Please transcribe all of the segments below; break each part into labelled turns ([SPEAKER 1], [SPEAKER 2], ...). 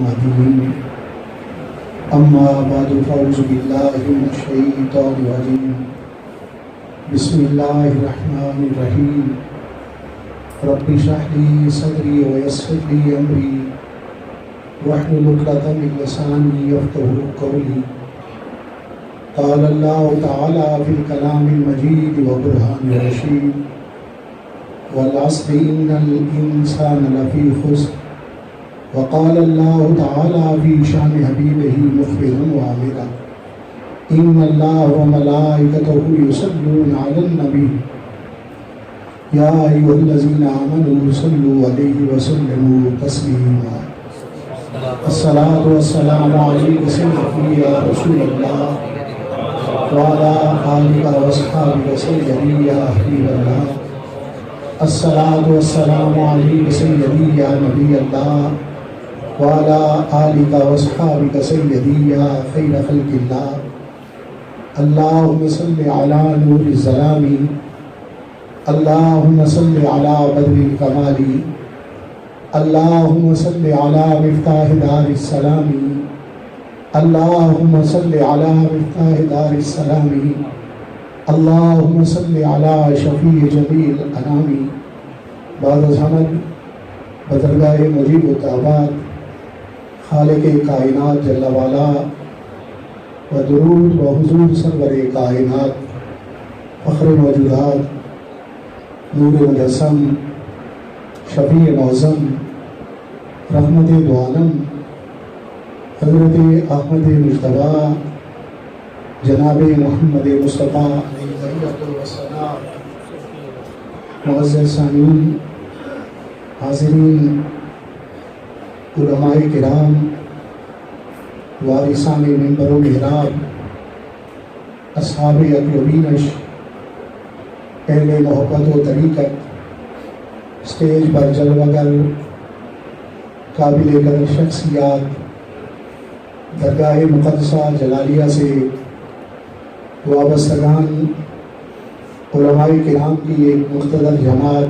[SPEAKER 1] الرحيم أما بعد فأعوذ بالله من الشيطان الرجيم بسم الله الرحمن الرحيم رب اشرح لي صدري ويسر لي أمري واحلل عقدة من لساني يفقهوا قولي قال الله تعالى في الكلام المجيد وبرهان الرشيد والعصر إن الإنسان لفي خسر وقال الله تعالى في شأن حبيبه مخبرا وعاملا إن الله وملائكته يصلون على النبي يا أيها الذين آمنوا صلوا عليه وسلموا تسليما الصلاة والسلام عليك سيدي يا رسول الله وعلى آلك وأصحابك سيدي يا حبيب الله الصلاة والسلام عليك سيدي يا نبي الله وعلى آلك وأصحابك سيدي يا خير خلق الله اللهم صل على نور الظلام اللهم صل على بدر الكمال اللهم صل على مفتاح دار السلام اللهم صل على مفتاح دار السلام اللهم صل على شفیع جمیع الانام بعد زمن بدرگاہ مجیب الدعوات خالق کائنات جل والا و درود و حضور سرور کائنات فخر موجودات نور مجسم شفیع معظم رحمت دو عالم حضرت احمد مجتبی جناب محمد مصطفیٰ معزز سامعین حاضرین علماء کرام وارثان منبر و محراب اصحاب عقل و بینش اہل محبت و طریقت اسٹیج پر جلوہ گر قابل قدر شخصیات درگاہ مقدسہ جلالیہ سے وابستگان علماء کرام کی ایک مقتدر جماعت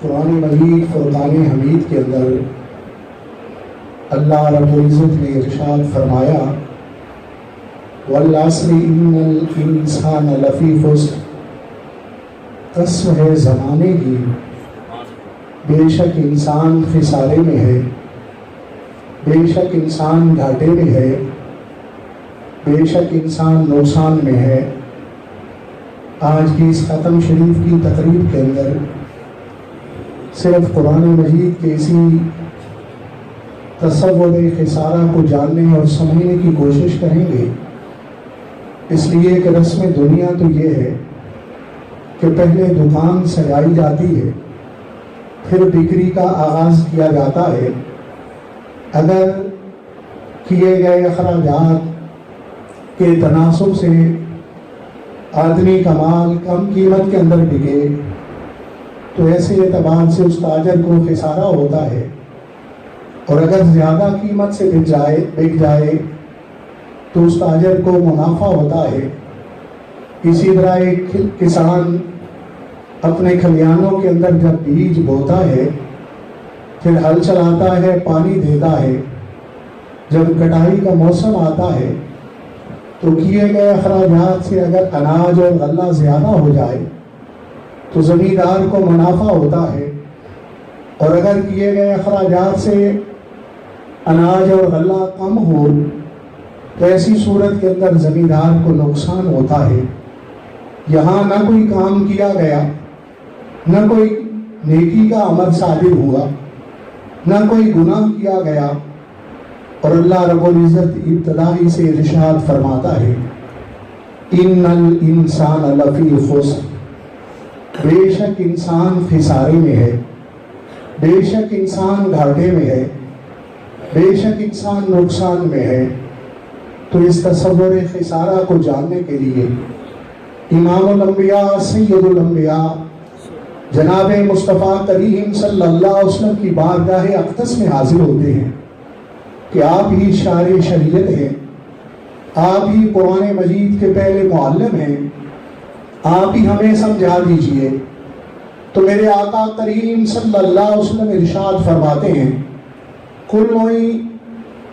[SPEAKER 1] قرآن مجید فرقان حمید کے اندر اللہ رب العزت نے ارشاد فرمایا والعصر ان الانسان لفی خسر، قسم ہے زمانے کی بے شک انسان خسارے میں ہے، بے شک انسان گھاٹے میں ہے، بے شک انسان نقصان میں ہے۔ آج کی اس ختم شریف کی تقریب کے اندر صرف قرآن مجید کے اسی تصور خسارہ کو جاننے اور سمجھنے کی کوشش کریں گے، اس لیے کہ رسم دنیا تو یہ ہے کہ پہلے دکان سجائی جاتی ہے، پھر بکری کا آغاز کیا جاتا ہے۔ اگر کیے گئے اخراجات کے تناسب سے آدمی کا مال کم قیمت کے اندر بکے تو ایسے اعتبار سے اس تاجر کو خسارہ ہوتا ہے، اور اگر زیادہ قیمت سے بک جائے تو اس تاجر کو منافع ہوتا ہے۔ اسی طرح ایک کسان اپنے کھلیانوں کے اندر جب بیج بوتا ہے، پھر ہل چلاتا ہے، پانی دیتا ہے، جب کٹائی کا موسم آتا ہے تو کیے گئے اخراجات سے اگر اناج اور غلہ زیادہ ہو جائے تو زمیندار کو منافع ہوتا ہے، اور اگر کیے گئے اخراجات سے اناج اور غلہ کم ہو تو ایسی صورت کے اندر زمیندار کو نقصان ہوتا ہے۔ یہاں نہ کوئی کام کیا گیا، نہ کوئی نیکی کا عمل صادر ہوا، نہ کوئی گناہ کیا گیا، اور اللہ رب العزت ابتدائی سے ارشاد فرماتا ہے ان الانسان لفی خسر، بے شک انسان خسارے میں ہے، بے شک انسان گھاٹے میں ہے، بے شک انسان نقصان میں ہے۔ تو اس تصور خسارہ کو جاننے کے لیے امام الانبیاء سید الانبیاء جناب مصطفیٰ کریم صلی اللہ علیہ وسلم کی بارگاہ اقدس میں حاضر ہوتے ہیں کہ آپ ہی شارع شریعت ہیں، آپ ہی قرآن مجید کے پہلے معلم ہیں، آپ ہی ہمیں سمجھا دیجئے۔ تو میرے آقا کریم صلی اللہ علیہ وسلم ارشاد فرماتے ہیں کل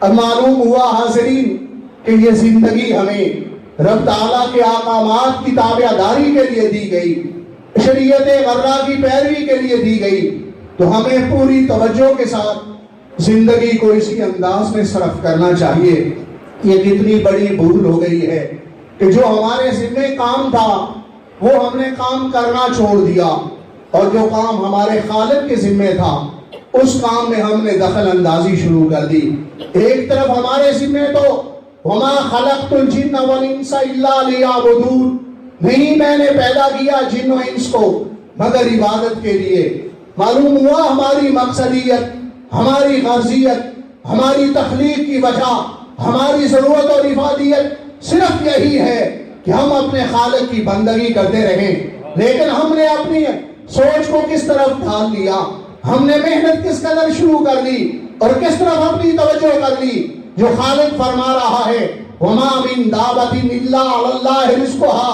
[SPEAKER 1] اب معلوم ہوا حاضرین کہ یہ زندگی ہمیں رب تعالیٰ کے احکامات کی تابع داری کے لیے دی گئی، شریعت غرہ کی پیروی کے لیے دی گئی، تو ہمیں پوری توجہ کے ساتھ زندگی کو اسی انداز میں صرف کرنا چاہیے۔ یہ کتنی بڑی بھول ہو گئی ہے کہ جو ہمارے ذمہ کام تھا وہ ہم نے کام کرنا چھوڑ دیا، اور جو کام ہمارے خالق کے ذمہ تھا اس کام میں ہم نے دخل اندازی شروع کر دی۔ ایک طرف ہمارے ذمہ تو وَمَا خَلَقْتُ الْجِنَّ وَالْإِنسَ إِلَّا لِيَعْبُدُونَ، نہیں میں نے پیدا کیا جن و انس کو مگر عبادت کے لیے۔ معلوم ہوا ہماری مقصدیت، ہماری غرضیت، ہماری تخلیق کی وجہ، ہماری ضرورت اور افادیت صرف یہی ہے کہ ہم اپنے خالق کی بندگی کرتے رہیں، لیکن ہم نے اپنی سوچ کو کس طرف ڈھال لیا، ہم نے محنت کس قدر شروع کر لی اور کس طرف اپنی توجہ کر لی۔ جو خالق فرما رہا ہے وَمَا مِن دَابَةٍ إِلَّا عَلَى اللَّهِ رِزْقُهَا،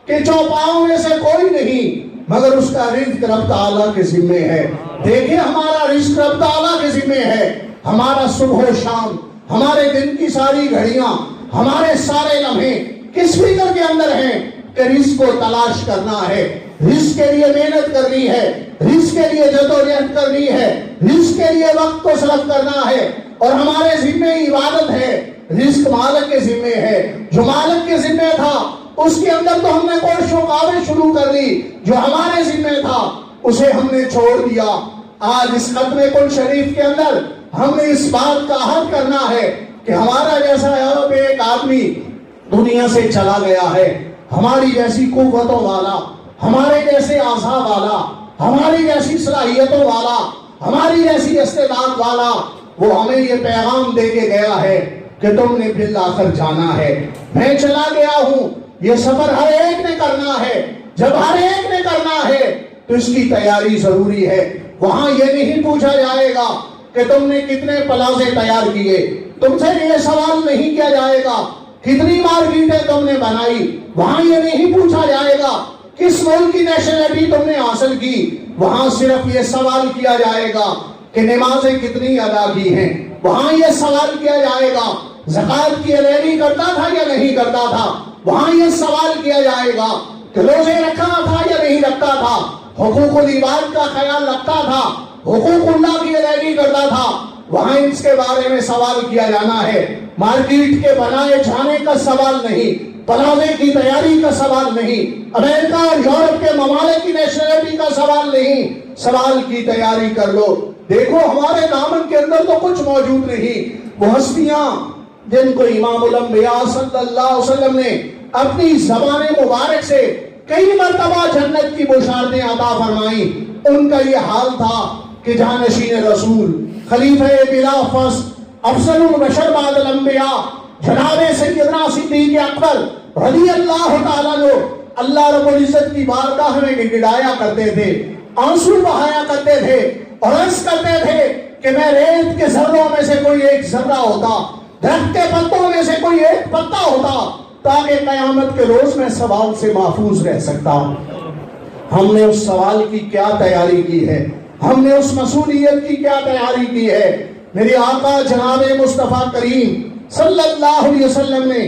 [SPEAKER 1] کہ چوپاؤں میں سے کوئی نہیں مگر اس کا رزق رب تعالیٰ کے ذمہ ہے۔ دیکھیں ہمارا رزق رب تعالیٰ کے ذمہ ہے، ہمارا صبح و شام، ہمارے دن کی ساری گھڑیاں، ہمارے سارے لمحے کس فکر کے اندر ہیں کہ رزق کو تلاش کرنا ہے، رزق کے لیے محنت کرنی ہے، رزق کے لیے جدوجہد کرنی ہے، رزق کے لیے وقت کو صرف کرنا ہے، اور ہمارے ذمہ عبادت ہے۔ رزق مالک کے ذمہ ہے، جو مالک کے ذمہ تھا اس کے اندر تو ہم نے کوشش و کاوش شروع کر لی، جو ہمارے ذمہ تھا اسے ہم نے چھوڑ دیا۔ آج اس ختم کل شریف کے اندر ہم نے اس بات کا عہد کرنا ہے کہ ہمارا جیسا ایک آدمی دنیا سے چلا گیا ہے، ہماری جیسی قوتوں والا، ہمارے جیسے اعضاء والا، ہماری جیسی صلاحیتوں والا، ہماری جیسی استعداد والا، وہ ہمیں یہ پیغام دے کے گیا ہے کہ تم نے بالآخر جانا ہے، میں چلا گیا ہوں۔ یہ سفر ہر ایک نے کرنا ہے، جب ہر ایک نے کرنا ہے تو اس کی تیاری ضروری ہے۔ وہاں یہ نہیں پوچھا جائے گا کہ تم نے کتنے پلازے تیار کیے، تم سے یہ سوال نہیں کیا جائے گا کتنی مارکیٹیں تم نے بنائی، وہاں یہ نہیں پوچھا جائے گا کس ملک کی نیشنلٹی تم نے حاصل کی، وہاں صرف یہ سوال کیا جائے گا کہ نمازیں کتنی ادا کی ہیں، وہاں یہ سوال کیا جائے گا زکوٰۃ کی ادائیگی کرتا تھا یا نہیں کرتا تھا، وہاں یہ سوال کیا جائے گا کہ روزے رکھا تھا یا نہیں رکھتا تھا، حقوق العباد کا خیال رکھتا تھا، حقوق اللہ کی ادائیگی کرتا تھا، وہاں اس کے بارے میں سوال کیا جانا ہے۔ مارکیٹ کے بنائے جانے کا سوال نہیں، پلازے کی تیاری کا سوال نہیں، امریکہ اور یورپ کے ممالک کی نیشنلٹی کا سوال نہیں، سوال کی تیاری کر لو۔ دیکھو ہمارے دامن کے اندر تو کچھ موجود نہیں، وہ ہستیاں جن کو امام الانبیاء صلی اللہ علیہ وسلم نے اپنی زبان مبارک سے کئی مرتبہ جنت کی بشارتیں عطا فرمائیں، ان کا یہ حال تھا کہ جانشین رسول، خلیفہ بلا فصل، افضل البشر بعد الانبیاء، جناب سیدنا صدیق اکبر رضی اللہ تعالیٰ عنہ اللہ رب العزت کی بارگاہ میں گڑگڑایا کرتے تھے، آنسو بہایا کرتے تھے اور عرض کرتے تھے کہ میں ریت کے ذروں میں سے کوئی ایک ذرہ ہوتا، درخت کے پتوں میں سے کوئی ایک پتا ہوتا، تاکہ قیامت کے روز میں سوال سے محفوظ رہ سکتا۔ ہم نے اس سوال کی کیا تیاری کی ہے، ہم نے اس مسئولیت کی کیا تیاری کی ہے؟ میرے آقا جناب مصطفیٰ کریم صلی اللہ علیہ وسلم نے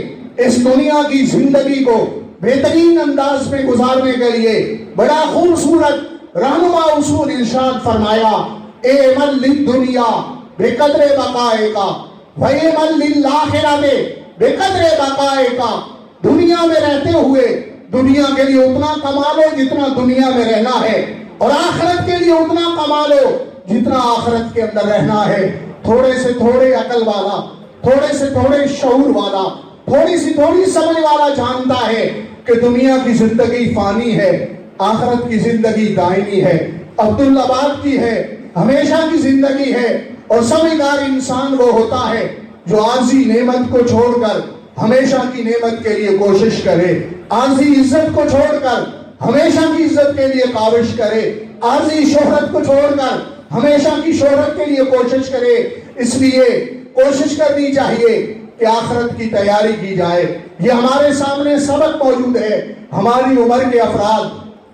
[SPEAKER 1] اس دنیا کی زندگی کو بہترین انداز میں گزارنے کے لیے بڑا خوبصورت رہنما اصول ارشاد فرمایا، اعمل للدنیا بقدر بقائک واعمل للآخرۃ بقدر بقائک، دنیا میں رہتے ہوئے دنیا کے لیے اتنا کما لو جتنا دنیا میں رہنا ہے، اور آخرت کے لیے اتنا کما لو جتنا آخرت کے اندر رہنا ہے۔ تھوڑے سے تھوڑے عقل والا، تھوڑے سے تھوڑے شعور والا، تھوڑی سی تھوڑی سمجھ والا جانتا ہے کہ دنیا کی زندگی فانی ہے، آخرت کی زندگی دائمی ہے، عبدالآباد کی ہے، ہمیشہ کی زندگی ہے۔ اور سمجھدار انسان وہ ہوتا ہے جو عارضی نعمت کو چھوڑ کر ہمیشہ کی نعمت کے لیے کوشش کرے، عارضی عزت کو چھوڑ کر ہمیشہ کی عزت کے لیے کاوش کرے، عارضی شہرت کو چھوڑ کر ہمیشہ کی شہرت کے لیے کوشش کرے۔ اس لیے کوشش کرنی چاہیے کہ آخرت کی تیاری کی جائے۔ یہ ہمارے سامنے سبق موجود ہے، ہماری عمر کے افراد،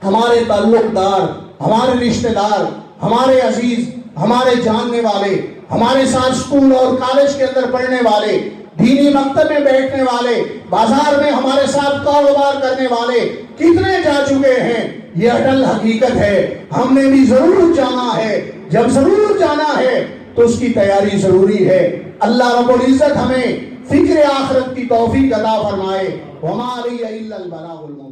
[SPEAKER 1] ہمارے تعلق دار، ہمارے رشتہ دار، ہمارے عزیز، ہمارے جاننے والے ہمارے ساتھ اسکول اور کالج کے اندر پڑھنے والے، دینی مکتب میں بیٹھنے والے، بازار میں ہمارے ساتھ کاروبار کرنے والے کتنے جا چکے ہیں، یہ اٹل حقیقت ہے۔ ہم نے بھی ضرور جانا ہے، جب ضرور جانا ہے تو اس کی تیاری ضروری ہے۔ اللہ رب العزت ہمیں فکر آخرت کی توفیق عطا فرمائے۔ وما علی الا البلاغ المبین۔